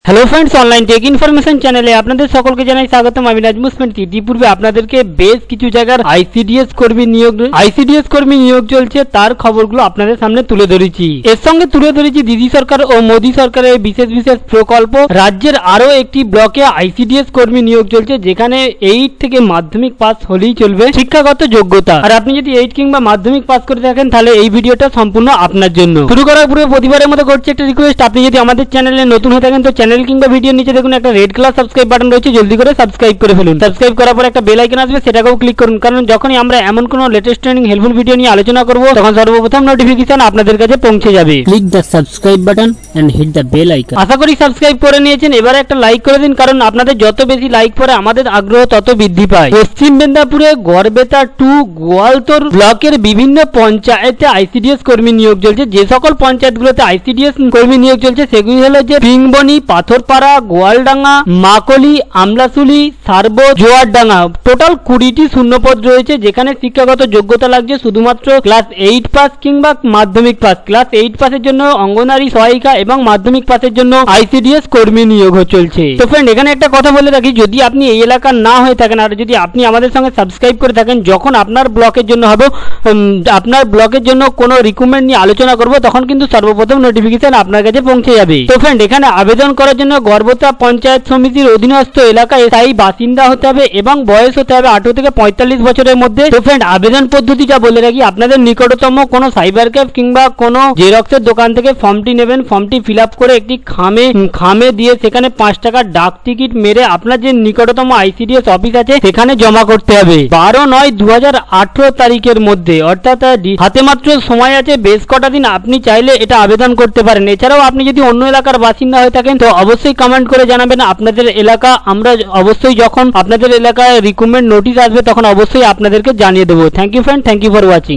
Hello friends, online take information চ্যানেলে আপনাদের সকলকে জানাই স্বাগতম। আমি নাজমুস মেন্টি। ইতিপূর্বে আপনাদেরকে বেশ কিছু জায়গার আইসিডিএস কর্মী নিয়োগ চলছে তার খবরগুলো আপনাদের সামনে তুলে ধরেছি। এর সঙ্গে তুলে ধরেছি দিদি সরকার ও মোদী সরকারের বিশেষ প্রকল্প। রাজ্যের আরো একটি ব্লকে আইসিডিএস কর্মী নিয়োগ চলছে, যেখানে 8 থেকে মাধ্যমিক পাস হলেই চলবে শিক্ষাগত যোগ্যতা। আর আপনি যদি 8 কিংবা মাধ্যমিক পাস করে থাকেন তাহলে এই ভিডিওটা সম্পূর্ণ আপনার জন্য। শুরু করার পূর্বে প্রতিবারের মতো করছি একটা রিকোয়েস্ট, আপনি যদি আমাদের চ্যানেলে নতুন হয়ে থাকেন তো চ্যানেল কিংবা ভিডিওর নিচে দেখুন একটা রেড কালার সাবস্ক্রাইব বাটন রয়েছে, জলদি করে সাবস্ক্রাইব করে ফেলুন। সাবস্ক্রাইব করার পর একটা বেল আইকন আসবে, সেটাকেও ক্লিক করুন, কারণ যখনই আমরা এমন কোনো লেটেস্ট ট্রেনিং হেল্পফুল ভিডিও নিয়ে আলোচনা করব তখন সর্বপ্রথম নোটিফিকেশন আপনাদের কাছে পৌঁছে যাবে। Click the subscribe button and hit the bell icon. আশা করি সাবস্ক্রাইব করে নিয়েছেন। এবারে একটা লাইক করে দিন, কারণ আপনাদের যত বেশি লাইক পড়ে আমাদের আগ্রহ তত বৃদ্ধি পায়। পশ্চিম মেদিনীপুরে গড়বেতা 2 গোয়ালতোর ব্লকের বিভিন্ন পঞ্চায়েতে আইসিডিএস কর্মী নিয়োগ চলছে। যে সকল পঞ্চায়েতগুলোতে আইসিডিএস কর্মী নিয়োগ চলছে সেগুলি হলো যে পিংবনি, পাথরপাড়া, গোয়ালডাঙ্গা, মাকলি, আমলাশুলি, সারবো, জোয়ারডাঙ্গা। টোটাল 20টি শূন্যপদ রয়েছে, যেখানে শিক্ষাগত যোগ্যতা লাগছে শুধুমাত্র ক্লাস 8 পাস কিংবা মাধ্যমিক পাস। ক্লাস 8 পাসের জন্য অঙ্গনারী সহায়িকা এবং মাধ্যমিক পাসের জন্য আইসিডিএস কর্মী নিয়োগ চলছে। তো ফ্রেন্ড, এখানে একটা কথা বলে রাখি, যদি আপনি এই এলাকার না হয়ে থাকেন আর যদি আপনি আমাদের সঙ্গে সাবস্ক্রাইব করে থাকেন, যখন আপনার ব্লকের জন্য হবে আপনার ব্লকের জন্য কোনো রিক্রুটমেন্ট নিয়ে আলোচনা করব তখন কিন্তু সর্বপ্রথম নোটিফিকেশন আপনার কাছে পৌঁছে যাবে। তো ফ্রেন্ড, এখানে আবেদন করার জন্য গড়বেতা পঞ্চায়েত সমিতির অধীনস্থ এলাকায় স্থায়ী বাসিন্দা হতে হবে এবং বয়স হতে হবে 18 থেকে 45 বছরের মধ্যে। তো ফ্রেন্ড, আবেদন পদ্ধতিটা বলে রাখি, আপনাদের নিকটতম কোনো সাইবার ক্যাফে কিংবা কোনো জেরক্সের দোকান থেকে ফর্মটি নেবেন। ফর্মটি ফিল আপ করে একটি খামে দিয়ে সেখানে 5 টাকার ডাক টিকিট মেরে আপনার যে নিকটতম আইসিডিএস অফিস আছে সেখানে জমা করতে হবে 12/9/2018 তারিখের মধ্যে। অর্থাৎ হাতে মাত্র সময় আছে বেশ কটা দিন, আপনি চাইলে এটা আবেদন করতে পারেন। এছাড়াও আপনি যদি অন্য এলাকার বাসিন্দা হয়ে থাকেন তো অবশ্যই কমেন্ট করে জানাবেন আপনাদের এলাকা। আমরা অবশ্যই যখন আপনাদের এলাকায় রিক্রুটমেন্ট নোটিশ আসবে তখন অবশ্যই আপনাদেরকে জানিয়ে দেবো। Thank you friend, thank you for watching.